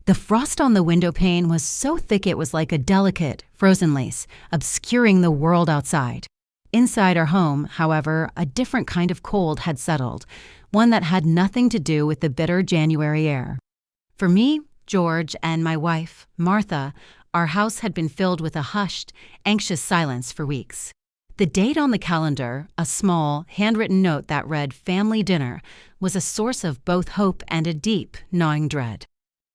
The frost on the window pane was so thick it was like a delicate, frozen lace, obscuring the world outside. Inside our home, however, a different kind of cold had settled, one that had nothing to do with the bitter January air. For me, George, and my wife, Martha, our house had been filled with a hushed, anxious silence for weeks. The date on the calendar, a small, handwritten note that read "Family Dinner," was a source of both hope and a deep, gnawing dread.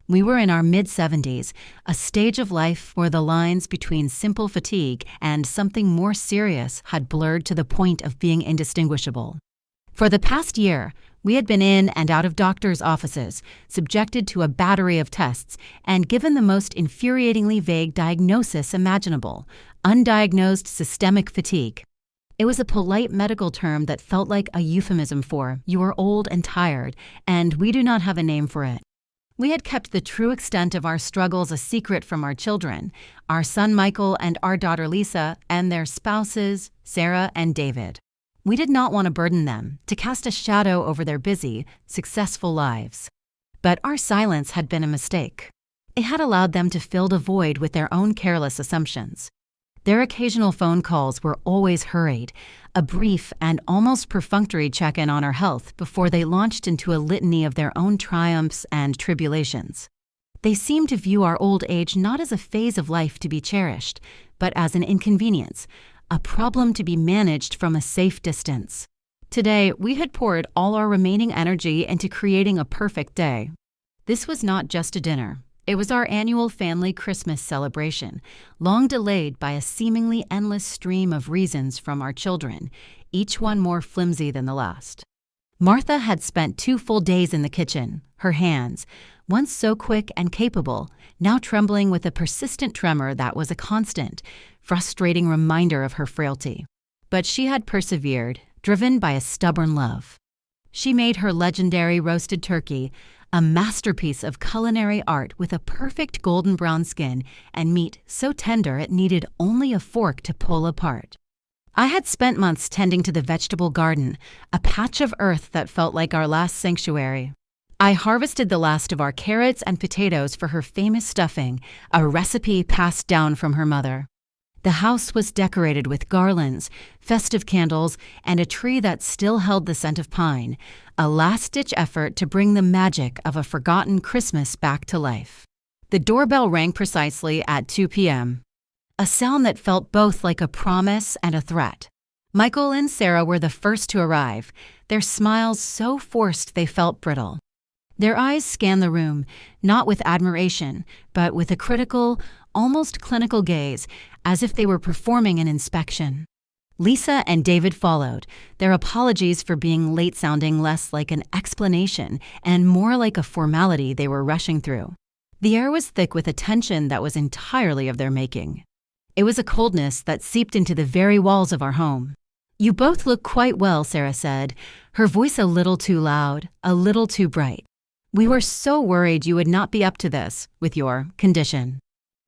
We were in our mid-70s, a stage of life where the lines between simple fatigue and something more serious had blurred to the point of being indistinguishable. For the past year, we had been in and out of doctors' offices, subjected to a battery of tests, and given the most infuriatingly vague diagnosis imaginable: undiagnosed systemic fatigue. It was a polite medical term that felt like a euphemism for "you are old and tired," and we do not have a name for it. We had kept the true extent of our struggles a secret from our children, our son Michael and our daughter Lisa, and their spouses, Sarah and David. We did not want to burden them, to cast a shadow over their busy, successful lives. But our silence had been a mistake. It had allowed them to fill the void with their own careless assumptions. Their occasional phone calls were always hurried, a brief and almost perfunctory check-in on our health before they launched into a litany of their own triumphs and tribulations. They seemed to view our old age not as a phase of life to be cherished, but as an inconvenience, a problem to be managed from a safe distance. Today, we had poured all our remaining energy into creating a perfect day. This was not just a dinner. It was our annual family Christmas celebration, long delayed by a seemingly endless stream of reasons from our children, each one more flimsy than the last. Martha had spent 2 full days in the kitchen, her hands, once so quick and capable, now trembling with a persistent tremor that was a constant, frustrating reminder of her frailty. But she had persevered, driven by a stubborn love. She made her legendary roasted turkey, a masterpiece of culinary art with a perfect golden brown skin and meat so tender it needed only a fork to pull apart. I had spent months tending to the vegetable garden, a patch of earth that felt like our last sanctuary. I harvested the last of our carrots and potatoes for her famous stuffing, a recipe passed down from her mother. The house was decorated with garlands, festive candles, and a tree that still held the scent of pine, a last-ditch effort to bring the magic of a forgotten Christmas back to life. The doorbell rang precisely at 2 p.m., a sound that felt both like a promise and a threat. Michael and Sarah were the first to arrive, their smiles so forced they felt brittle. Their eyes scanned the room, not with admiration, but with a critical, almost clinical gaze, as if they were performing an inspection. Lisa and David followed, their apologies for being late sounding less like an explanation and more like a formality they were rushing through. The air was thick with a tension that was entirely of their making. It was a coldness that seeped into the very walls of our home. "You both look quite well," Sarah said, her voice a little too loud, a little too bright. "We were so worried you would not be up to this, with your condition."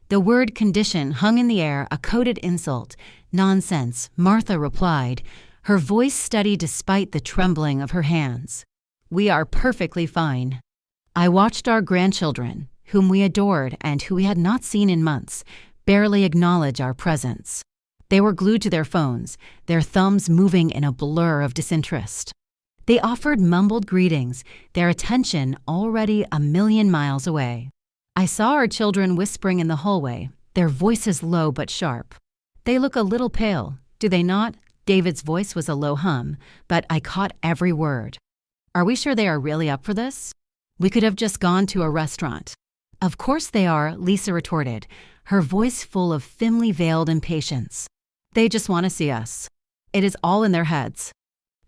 The word condition hung in the air, a coded insult. "Nonsense," Martha replied, her voice steady despite the trembling of her hands. "We are perfectly fine." I watched our grandchildren, whom we adored and who we had not seen in months, barely acknowledge our presence. They were glued to their phones, their thumbs moving in a blur of disinterest. They offered mumbled greetings, their attention already a million miles away. I saw our children whispering in the hallway, their voices low but sharp. "They look a little pale, do they not?" David's voice was a low hum, but I caught every word. "Are we sure they are really up for this? We could have just gone to a restaurant." "Of course they are," Lisa retorted, her voice full of thinly veiled impatience. "They just want to see us. It is all in their heads."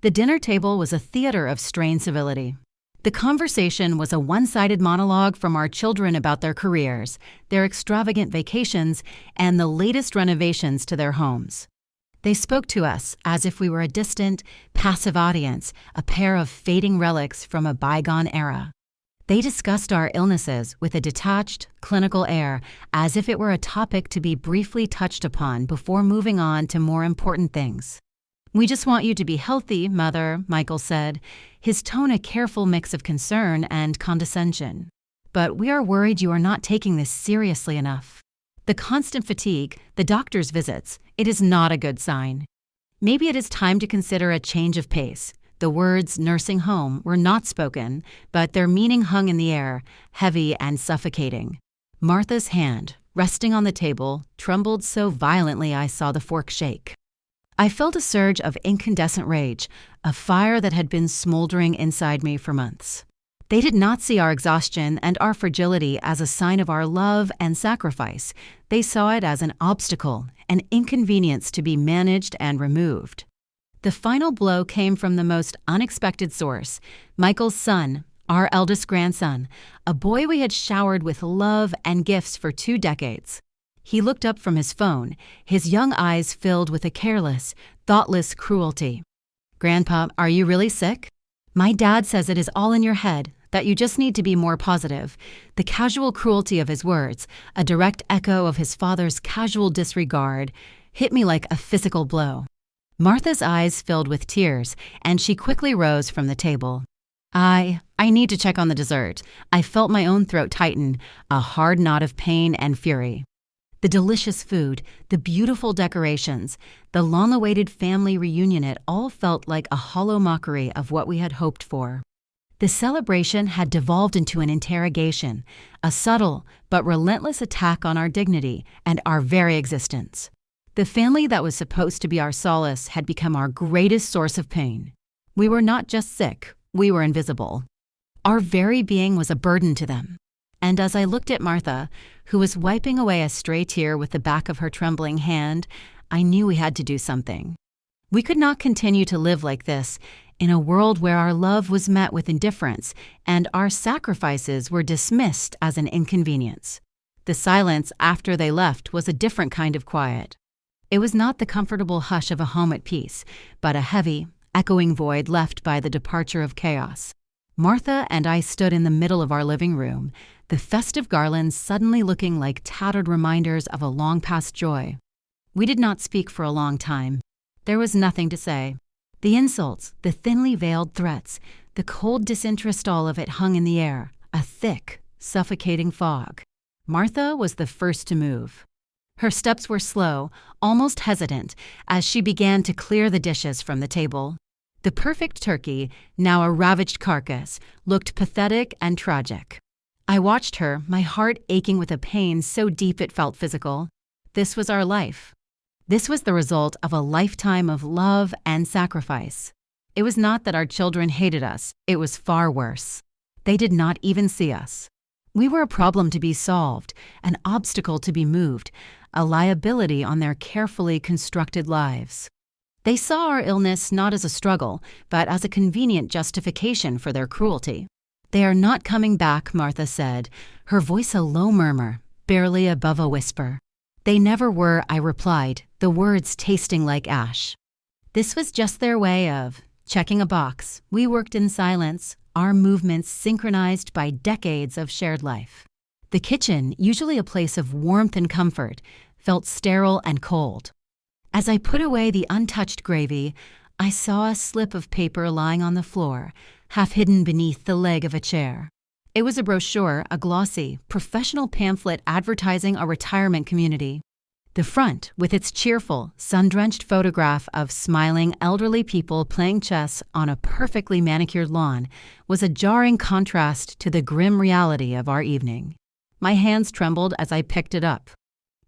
The dinner table was a theater of strained civility. The conversation was a one-sided monologue from our children about their careers, their extravagant vacations, and the latest renovations to their homes. They spoke to us as if we were a distant, passive audience, a pair of fading relics from a bygone era. They discussed our illnesses with a detached, clinical air, as if it were a topic to be briefly touched upon before moving on to more important things. "We just want you to be healthy, Mother," Michael said, his tone a careful mix of concern and condescension. but we are worried you are not taking this seriously enough. The constant fatigue, the doctor's visits, it is not a good sign. Maybe it is time to consider a change of pace. The words nursing home were not spoken, but their meaning hung in the air, heavy and suffocating. Martha's hand, resting on the table, trembled so violently I saw the fork shake. I felt a surge of incandescent rage, a fire that had been smoldering inside me for months. They did not see our exhaustion and our fragility as a sign of our love and sacrifice. They saw it as an obstacle, an inconvenience to be managed and removed. The final blow came from the most unexpected source, Michael's son, our eldest grandson, a boy we had showered with love and gifts for 2 decades. He looked up from his phone, his young eyes filled with a careless, thoughtless cruelty. "Grandpa, are you really sick? My dad says it is all in your head, that you just need to be more positive." The casual cruelty of his words, a direct echo of his father's casual disregard, hit me like a physical blow. Martha's eyes filled with tears, and she quickly rose from the table. I need to check on the dessert." I felt my own throat tighten, a hard knot of pain and fury. The delicious food, the beautiful decorations, the long-awaited family reunion, it all felt like a hollow mockery of what we had hoped for. The celebration had devolved into an interrogation, a subtle but relentless attack on our dignity and our very existence. The family that was supposed to be our solace had become our greatest source of pain. We were not just sick, we were invisible. Our very being was a burden to them. And as I looked at Martha, who was wiping away a stray tear with the back of her trembling hand, I knew we had to do something. We could not continue to live like this in a world where our love was met with indifference and our sacrifices were dismissed as an inconvenience. The silence after they left was a different kind of quiet. It was not the comfortable hush of a home at peace, but a heavy, echoing void left by the departure of chaos. Martha and I stood in the middle of our living room, the festive garlands suddenly looking like tattered reminders of a long-past joy. We did not speak for a long time. There was nothing to say. The insults, the thinly veiled threats, the cold disinterest, all of it hung in the air, a thick, suffocating fog. Martha was the first to move. Her steps were slow, almost hesitant, as she began to clear the dishes from the table. The perfect turkey, now a ravaged carcass, looked pathetic and tragic. I watched her, my heart aching with a pain so deep it felt physical. This was our life. This was the result of a lifetime of love and sacrifice. It was not that our children hated us, it was far worse. They did not even see us. We were a problem to be solved, an obstacle to be moved, a liability on their carefully constructed lives. They saw our illness not as a struggle, but as a convenient justification for their cruelty. "They are not coming back," Martha said, her voice a low murmur, barely above a whisper. "They never were," I replied, the words tasting like ash. This was just their way of checking a box. We worked in silence, our movements synchronized by decades of shared life. The kitchen, usually a place of warmth and comfort, felt sterile and cold. As I put away the untouched gravy, I saw a slip of paper lying on the floor, half hidden beneath the leg of a chair. It was a brochure, a glossy, professional pamphlet advertising a retirement community. The front, with its cheerful, sun-drenched photograph of smiling elderly people playing chess on a perfectly manicured lawn, was a jarring contrast to the grim reality of our evening. My hands trembled as I picked it up.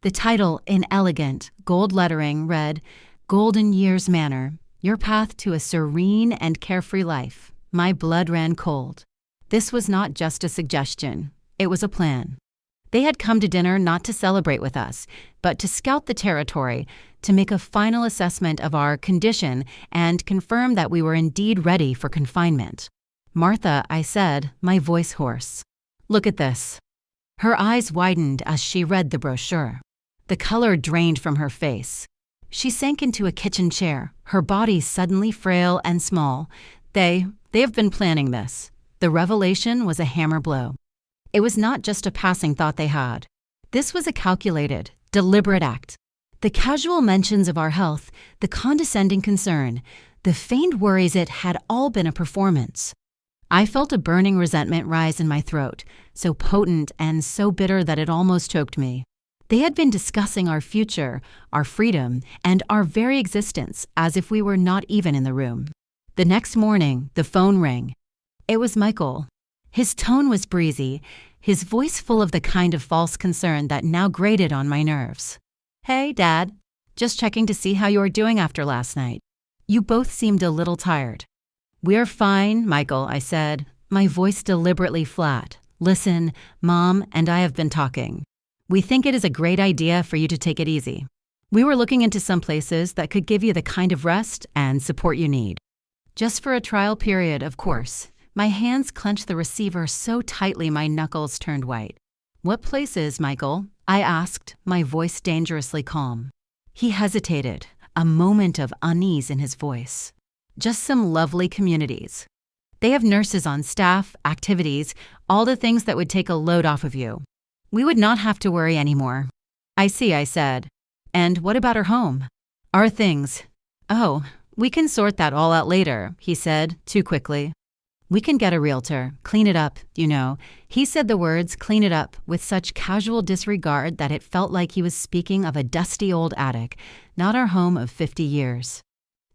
The title, in elegant, gold lettering, read, "Golden Years Manor, Your Path to a Serene and Carefree Life." My blood ran cold. This was not just a suggestion. It was a plan. They had come to dinner not to celebrate with us, but to scout the territory, to make a final assessment of our condition and confirm that we were indeed ready for confinement. "Martha," I said, my voice hoarse, "look at this." Her eyes widened as she read the brochure. The color drained from her face. She sank into a kitchen chair, her body suddenly frail and small. They have been planning this. The revelation was a hammer blow. It was not just a passing thought they had. This was a calculated, deliberate act. The casual mentions of our health, the condescending concern, the feigned worries, it had all been a performance. I felt a burning resentment rise in my throat, so potent and so bitter that it almost choked me. They had been discussing our future, our freedom, and our very existence as if we were not even in the room. The next morning, the phone rang. It was Michael. His tone was breezy, his voice full of the kind of false concern that now grated on my nerves. "Hey, Dad. Just checking to see how you are doing after last night. You both seemed a little tired." "We're fine, Michael," I said, my voice deliberately flat. "Listen, Mom and I have been talking. We think it is a great idea for you to take it easy. We were looking into some places that could give you the kind of rest and support you need. Just for a trial period, of course." My hands clenched the receiver so tightly my knuckles turned white. "What places, Michael?" I asked, my voice dangerously calm. He hesitated, a moment of unease in his voice. "Just some lovely communities. They have nurses on staff, activities, all the things that would take a load off of you. We would not have to worry anymore." "I see," I said. "And what about our home? Our things?" "Oh, we can sort that all out later," he said, too quickly. "We can get a realtor, clean it up, you know." He said the words "clean it up" with such casual disregard that it felt like he was speaking of a dusty old attic, not our home of 50 years.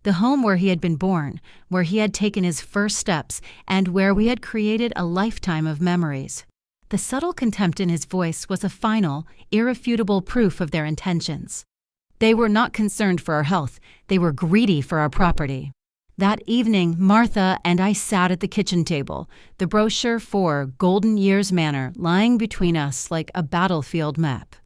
The home where he had been born, where he had taken his first steps, and where we had created a lifetime of memories. The subtle contempt in his voice was a final, irrefutable proof of their intentions. They were not concerned for our health, they were greedy for our property. That evening, Martha and I sat at the kitchen table, the brochure for Golden Years Manor lying between us like a battlefield map.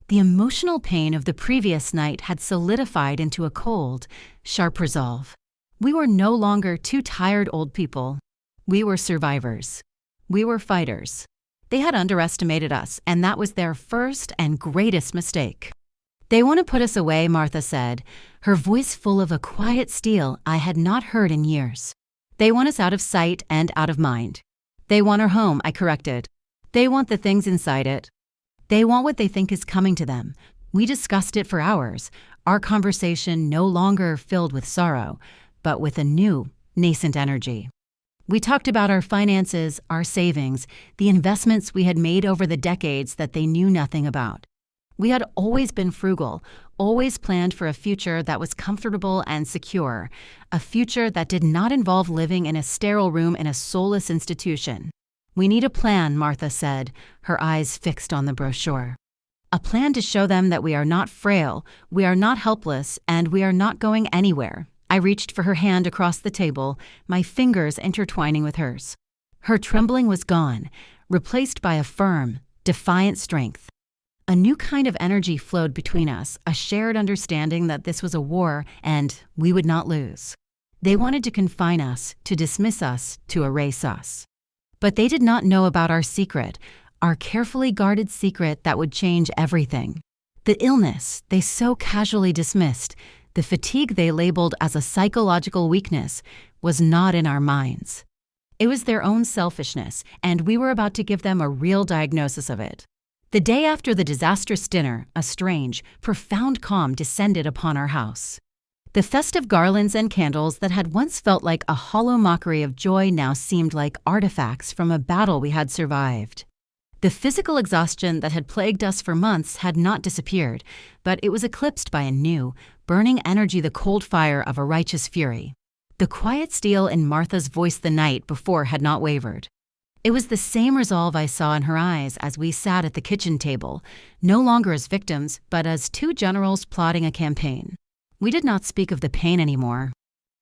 The emotional pain of the previous night had solidified into a cold, sharp resolve. We were no longer two tired old people. We were survivors. We were fighters. They had underestimated us, and that was their first and greatest mistake. "They want to put us away," Martha said, her voice full of a quiet steel I had not heard in years. "They want us out of sight and out of mind. They want our home," I corrected. "They want the things inside it. They want what they think is coming to them." We discussed it for hours, our conversation no longer filled with sorrow, but with a new, nascent energy. We talked about our finances, our savings, the investments we had made over the decades that they knew nothing about. We had always been frugal, always planned for a future that was comfortable and secure, a future that did not involve living in a sterile room in a soulless institution. "We need a plan," Martha said, her eyes fixed on the brochure. "A plan to show them that we are not frail, we are not helpless, and we are not going anywhere." I reached for her hand across the table, my fingers intertwining with hers. Her trembling was gone, replaced by a firm, defiant strength. A new kind of energy flowed between us, a shared understanding that this was a war and we would not lose. They wanted to confine us, to dismiss us, to erase us. But they did not know about our secret, our carefully guarded secret that would change everything. The illness they so casually dismissed, the fatigue they labeled as a psychological weakness, was not in our minds. It was their own selfishness, and we were about to give them a real diagnosis of it. The day after the disastrous dinner, a strange, profound calm descended upon our house. The festive garlands and candles that had once felt like a hollow mockery of joy now seemed like artifacts from a battle we had survived. The physical exhaustion that had plagued us for months had not disappeared, but it was eclipsed by a new, burning energy, the cold fire of a righteous fury. The quiet steel in Martha's voice the night before had not wavered. It was the same resolve I saw in her eyes as we sat at the kitchen table, no longer as victims, but as two generals plotting a campaign. We did not speak of the pain anymore.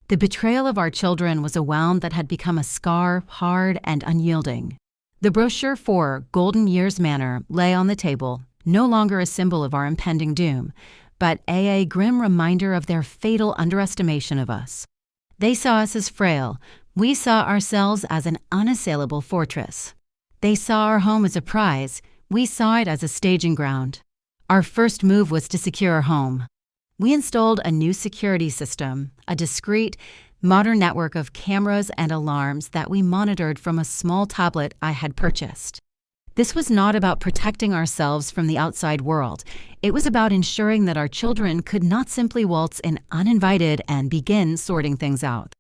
The betrayal of our children was a wound that had become a scar, hard and unyielding. The brochure for Golden Years Manor lay on the table, no longer a symbol of our impending doom, but a grim reminder of their fatal underestimation of us. They saw us as frail. We saw ourselves as an unassailable fortress. They saw our home as a prize. We saw it as a staging ground. Our first move was to secure our home. We installed a new security system, a discreet, modern network of cameras and alarms that we monitored from a small tablet I had purchased. This was not about protecting ourselves from the outside world. It was about ensuring that our children could not simply waltz in uninvited and begin sorting things out.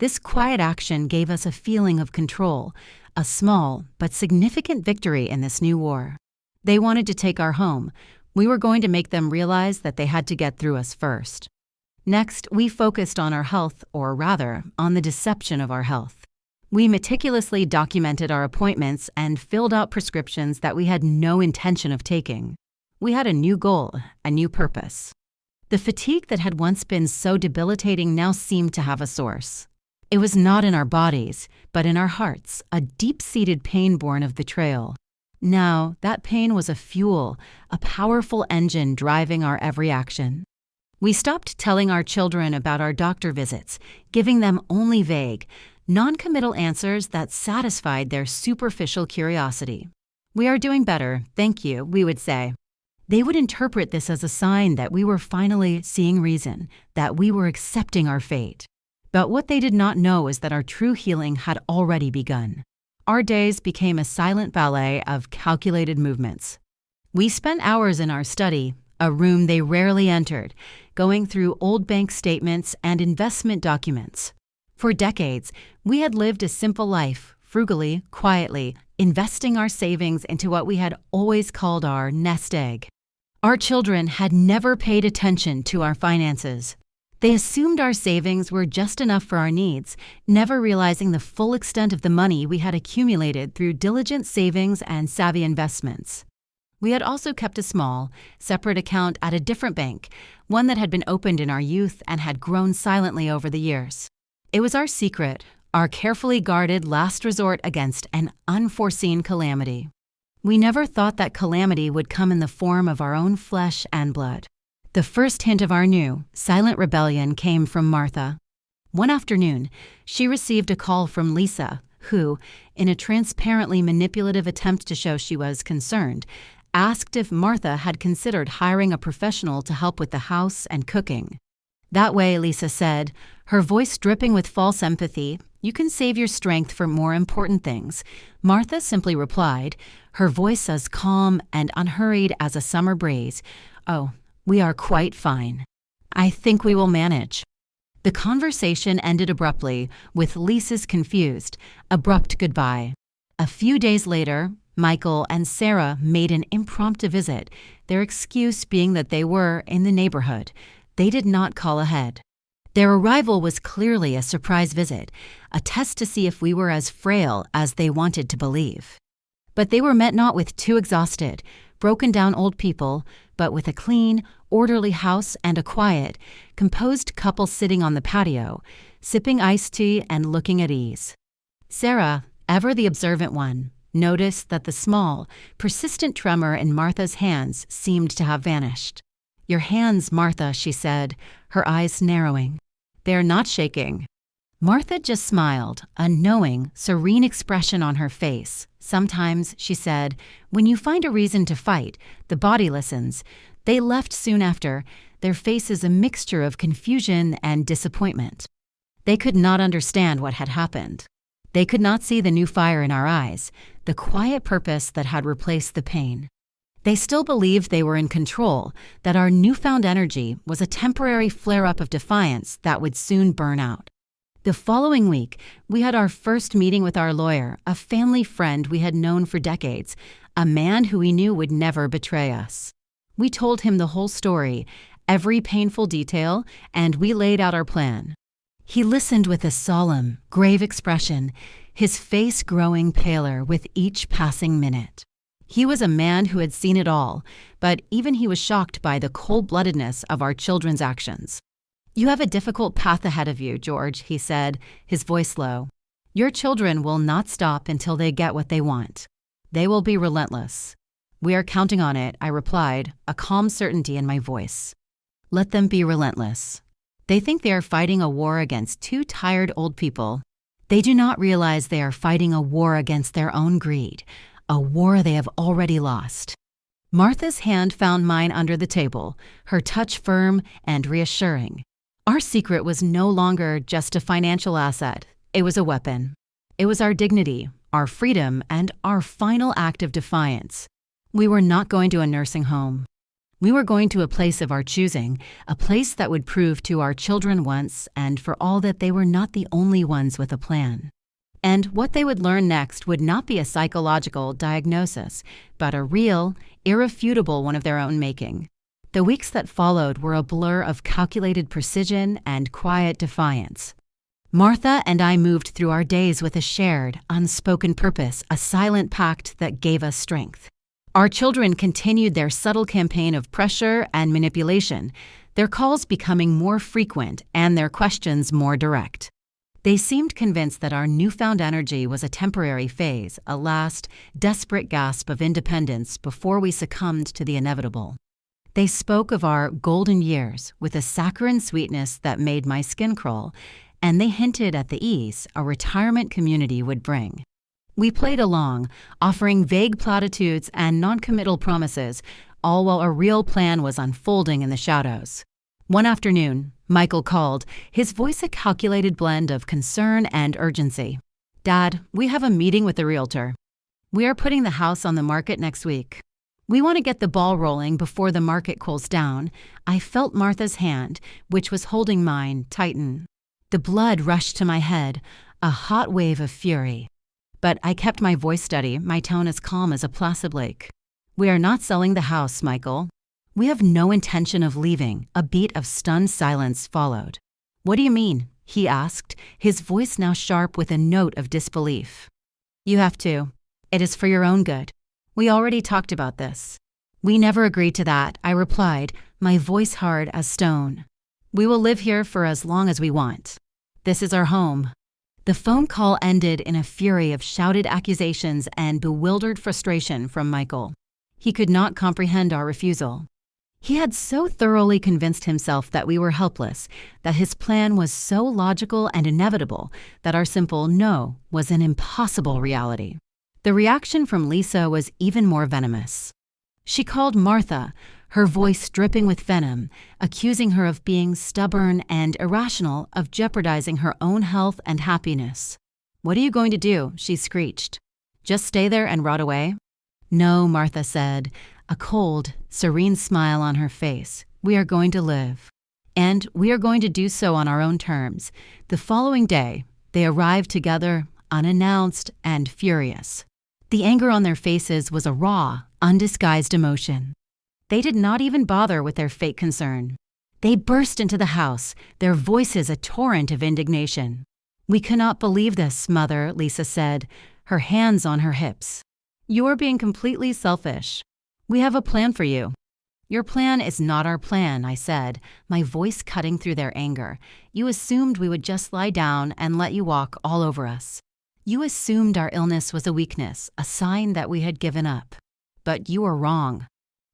This quiet action gave us a feeling of control, a small but significant victory in this new war. They wanted to take our home. We were going to make them realize that they had to get through us first. Next, we focused on our health, or rather, on the deception of our health. We meticulously documented our appointments and filled out prescriptions that we had no intention of taking. We had a new goal, a new purpose. The fatigue that had once been so debilitating now seemed to have a source. It was not in our bodies, but in our hearts, a deep-seated pain born of betrayal. Now, that pain was a fuel, a powerful engine driving our every action. We stopped telling our children about our doctor visits, giving them only vague, non-committal answers that satisfied their superficial curiosity. "We are doing better, thank you," we would say. They would interpret this as a sign that we were finally seeing reason, that we were accepting our fate. But what they did not know is that our true healing had already begun. Our days became a silent ballet of calculated movements. We spent hours in our study, a room they rarely entered, going through old bank statements and investment documents. For decades, we had lived a simple life, frugally, quietly, investing our savings into what we had always called our nest egg. Our children had never paid attention to our finances. They assumed our savings were just enough for our needs, never realizing the full extent of the money we had accumulated through diligent savings and savvy investments. We had also kept a small, separate account at a different bank, one that had been opened in our youth and had grown silently over the years. It was our secret, our carefully guarded last resort against an unforeseen calamity. We never thought that calamity would come in the form of our own flesh and blood. The first hint of our new, silent rebellion came from Martha. One afternoon, she received a call from Lisa, who, in a transparently manipulative attempt to show she was concerned, asked if Martha had considered hiring a professional to help with the house and cooking. That way, Lisa said, her voice dripping with false empathy, "You can save your strength for more important things." Martha simply replied, her voice as calm and unhurried as a summer breeze, "Oh, we are quite fine. I think we will manage." The conversation ended abruptly, with Lisa's confused, abrupt goodbye. A few days later, Michael and Sarah made an impromptu visit, their excuse being that they were in the neighborhood. They did not call ahead. Their arrival was clearly a surprise visit, a test to see if we were as frail as they wanted to believe. But they were met not with two exhausted, broken-down old people, but with a clean, orderly house and a quiet, composed couple sitting on the patio, sipping iced tea and looking at ease. Sarah, ever the observant one, noticed that the small, persistent tremor in Martha's hands seemed to have vanished. "Your hands, Martha," she said, her eyes narrowing. "They're not shaking." Martha just smiled, a knowing, serene expression on her face. "Sometimes," she said, "when you find a reason to fight, the body listens." They left soon after, their faces a mixture of confusion and disappointment. They could not understand what had happened. They could not see the new fire in our eyes, the quiet purpose that had replaced the pain. They still believed they were in control, that our newfound energy was a temporary flare-up of defiance that would soon burn out. The following week, we had our first meeting with our lawyer, a family friend we had known for decades, a man who we knew would never betray us. We told him the whole story, every painful detail, and we laid out our plan. He listened with a solemn, grave expression, his face growing paler with each passing minute. He was a man who had seen it all, but even he was shocked by the cold-bloodedness of our children's actions. "You have a difficult path ahead of you, George," he said, his voice low. "Your children will not stop until they get what they want. They will be relentless." "We are counting on it," I replied, a calm certainty in my voice. "Let them be relentless. They think they are fighting a war against two tired old people. They do not realize they are fighting a war against their own greed, a war they have already lost." Martha's hand found mine under the table, her touch firm and reassuring. Our secret was no longer just a financial asset. It was a weapon. It was our dignity, our freedom, and our final act of defiance. We were not going to a nursing home. We were going to a place of our choosing, a place that would prove to our children once and for all that they were not the only ones with a plan. And what they would learn next would not be a psychological diagnosis, but a real, irrefutable one of their own making. The weeks that followed were a blur of calculated precision and quiet defiance. Martha and I moved through our days with a shared, unspoken purpose, a silent pact that gave us strength. Our children continued their subtle campaign of pressure and manipulation, their calls becoming more frequent and their questions more direct. They seemed convinced that our newfound energy was a temporary phase, a last, desperate gasp of independence before we succumbed to the inevitable. They spoke of our golden years with a saccharine sweetness that made my skin crawl, and they hinted at the ease a retirement community would bring. We played along, offering vague platitudes and non-committal promises, all while a real plan was unfolding in the shadows. One afternoon, Michael called, his voice a calculated blend of concern and urgency. "Dad, we have a meeting with the realtor. We are putting the house on the market next week. We want to get the ball rolling before the market cools down." I felt Martha's hand, which was holding mine, tighten. The blood rushed to my head, a hot wave of fury. But I kept my voice steady, my tone as calm as a placid lake. "We are not selling the house, Michael. We have no intention of leaving." A beat of stunned silence followed. "What do you mean?" he asked, his voice now sharp with a note of disbelief. "You have to. It is for your own good. We already talked about this." "We never agreed to that," I replied, my voice hard as stone. "We will live here for as long as we want. This is our home." The phone call ended in a fury of shouted accusations and bewildered frustration from Michael. He could not comprehend our refusal. He had so thoroughly convinced himself that we were helpless, that his plan was so logical and inevitable, that our simple no was an impossible reality. The reaction from Lisa was even more venomous. She called Martha, her voice dripping with venom, accusing her of being stubborn and irrational, of jeopardizing her own health and happiness. "What are you going to do?" she screeched. "Just stay there and rot away?" "No," Martha said, a cold, serene smile on her face. "We are going to live. And we are going to do so on our own terms." The following day, they arrived together, unannounced and furious. The anger on their faces was a raw, undisguised emotion. They did not even bother with their fake concern. They burst into the house, their voices a torrent of indignation. "We cannot believe this, Mother," Lisa said, her hands on her hips. "You are being completely selfish. We have a plan for you." "Your plan is not our plan," I said, my voice cutting through their anger. "You assumed we would just lie down and let you walk all over us. You assumed our illness was a weakness, a sign that we had given up. But you are wrong."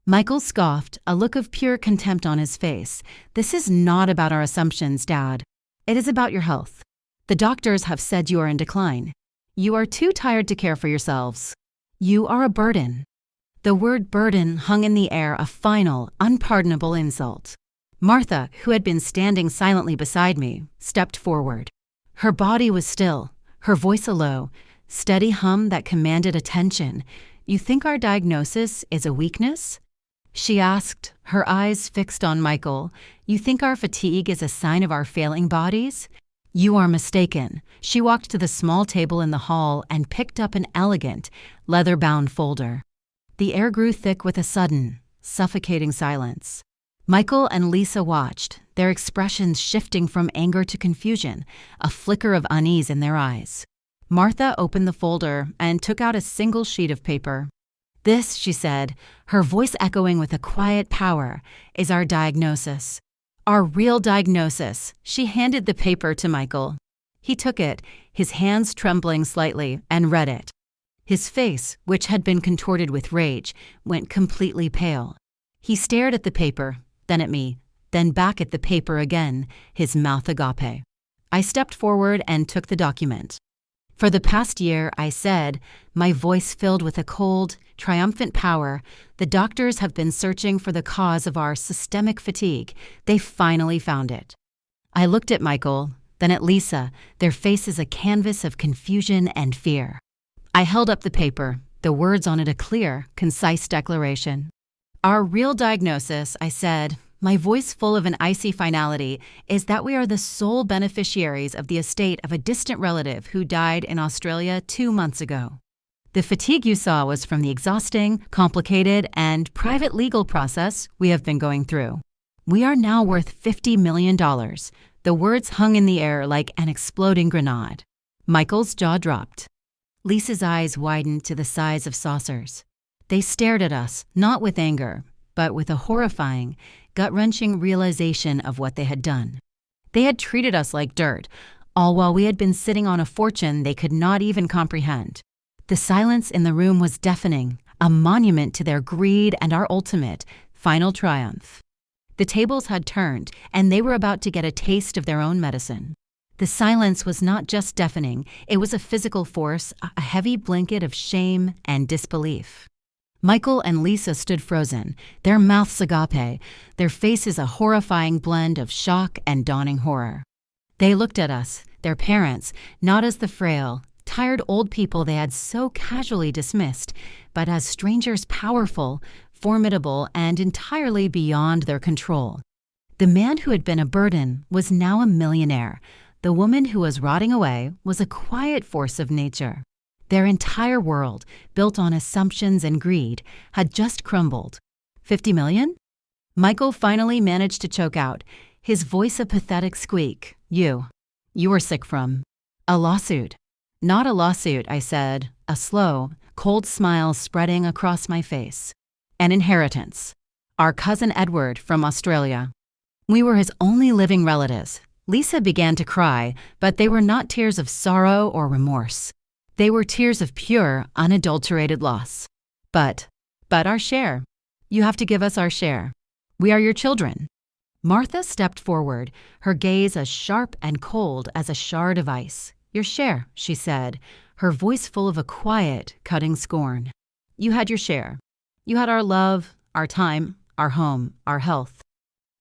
Michael scoffed, a look of pure contempt on his face. "This is not about our assumptions, Dad. It is about your health. The doctors have said you are in decline. You are too tired to care for yourselves. You are a burden." The word burden hung in the air, a final, unpardonable insult. Martha, who had been standing silently beside me, stepped forward. Her body was still, her voice a low, steady hum that commanded attention. "You think our diagnosis is a weakness?" she asked, her eyes fixed on Michael. "You think our fatigue is a sign of our failing bodies? You are mistaken." She walked to the small table in the hall and picked up an elegant, leather-bound folder. The air grew thick with a sudden, suffocating silence. Michael and Lisa watched, their expressions shifting from anger to confusion, a flicker of unease in their eyes. Martha opened the folder and took out a single sheet of paper. "This," she said, her voice echoing with a quiet power, "is our diagnosis. Our real diagnosis." She handed the paper to Michael. He took it, his hands trembling slightly, and read it. His face, which had been contorted with rage, went completely pale. He stared at the paper, then at me, then back at the paper again, his mouth agape. I stepped forward and took the document. "For the past year," I said, my voice filled with a cold, triumphant power, "the doctors have been searching for the cause of our systemic fatigue. They finally found it." I looked at Michael, then at Lisa, their faces a canvas of confusion and fear. I held up the paper, the words on it a clear, concise declaration. Our real diagnosis, I said, my voice full of an icy finality, is that we are the sole beneficiaries of the estate of a distant relative who died in Australia 2 months ago. The fatigue you saw was from the exhausting, complicated, and private legal process we have been going through. We are now worth $50 million. The words hung in the air like an exploding grenade. Michael's jaw dropped. Lisa's eyes widened to the size of saucers. They stared at us, not with anger, but with a horrifying, gut-wrenching realization of what they had done. They had treated us like dirt, all while we had been sitting on a fortune they could not even comprehend. The silence in the room was deafening, a monument to their greed and our ultimate, final triumph. The tables had turned, and they were about to get a taste of their own medicine. The silence was not just deafening, it was a physical force, a heavy blanket of shame and disbelief. Michael and Lisa stood frozen, their mouths agape, their faces a horrifying blend of shock and dawning horror. They looked at us, their parents, not as the frail, tired old people they had so casually dismissed, but as strangers powerful, formidable, and entirely beyond their control. The man who had been a burden was now a millionaire. The woman who was rotting away was a quiet force of nature. Their entire world, built on assumptions and greed, had just crumbled. 50 million? Michael finally managed to choke out, his voice a pathetic squeak. You were sick from a lawsuit. Not a lawsuit, I said, a slow, cold smile spreading across my face. An inheritance. Our cousin Edward from Australia. We were his only living relatives. Lisa began to cry, but they were not tears of sorrow or remorse. They were tears of pure, unadulterated loss. But our share. You have to give us our share. We are your children. Martha stepped forward, her gaze as sharp and cold as a shard of ice. Your share, she said, her voice full of a quiet, cutting scorn. You had your share. You had our love, our time, our home, our health.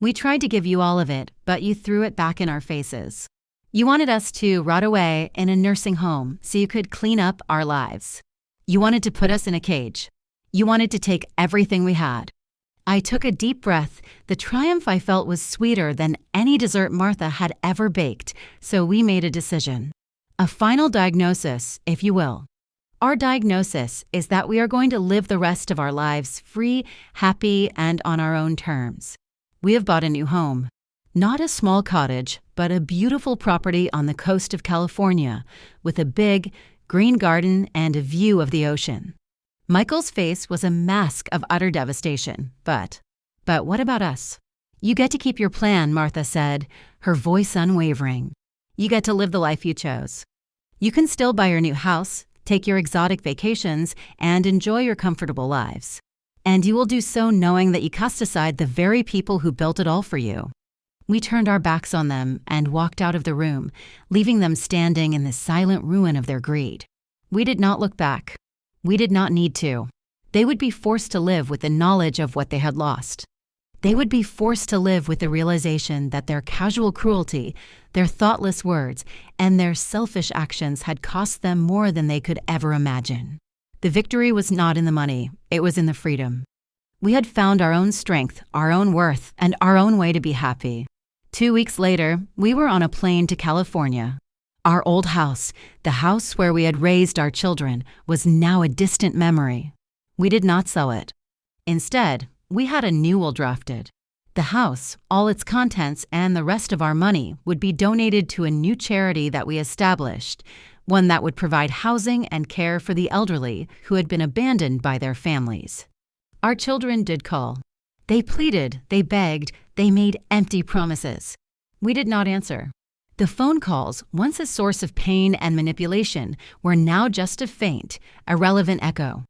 We tried to give you all of it, but you threw it back in our faces. You wanted us to rot away in a nursing home so you could clean up our lives. You wanted to put us in a cage. You wanted to take everything we had. I took a deep breath. The triumph I felt was sweeter than any dessert Martha had ever baked, so we made a decision. A final diagnosis, if you will. Our diagnosis is that we are going to live the rest of our lives free, happy, and on our own terms. We have bought a new home. Not a small cottage, but a beautiful property on the coast of California with a big, green garden and a view of the ocean. Michael's face was a mask of utter devastation, but what about us? You get to keep your plan, Martha said, her voice unwavering. You get to live the life you chose. You can still buy your new house, take your exotic vacations, and enjoy your comfortable lives. And you will do so knowing that you cast aside the very people who built it all for you. We turned our backs on them and walked out of the room, leaving them standing in the silent ruin of their greed. We did not look back. We did not need to. They would be forced to live with the knowledge of what they had lost. They would be forced to live with the realization that their casual cruelty, their thoughtless words, and their selfish actions had cost them more than they could ever imagine. The victory was not in the money, it was in the freedom. We had found our own strength, our own worth, and our own way to be happy. 2 weeks later, we were on a plane to California. Our old house, the house where we had raised our children, was now a distant memory. We did not sell it. Instead, we had a new will drafted. The house, all its contents, and the rest of our money would be donated to a new charity that we established, one that would provide housing and care for the elderly who had been abandoned by their families. Our children did call. They pleaded, they begged, they made empty promises. We did not answer. The phone calls, once a source of pain and manipulation, were now just a faint, irrelevant echo.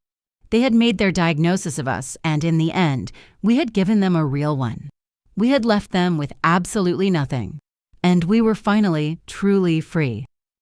They had made their diagnosis of us, and in the end, we had given them a real one. We had left them with absolutely nothing. And we were finally truly free.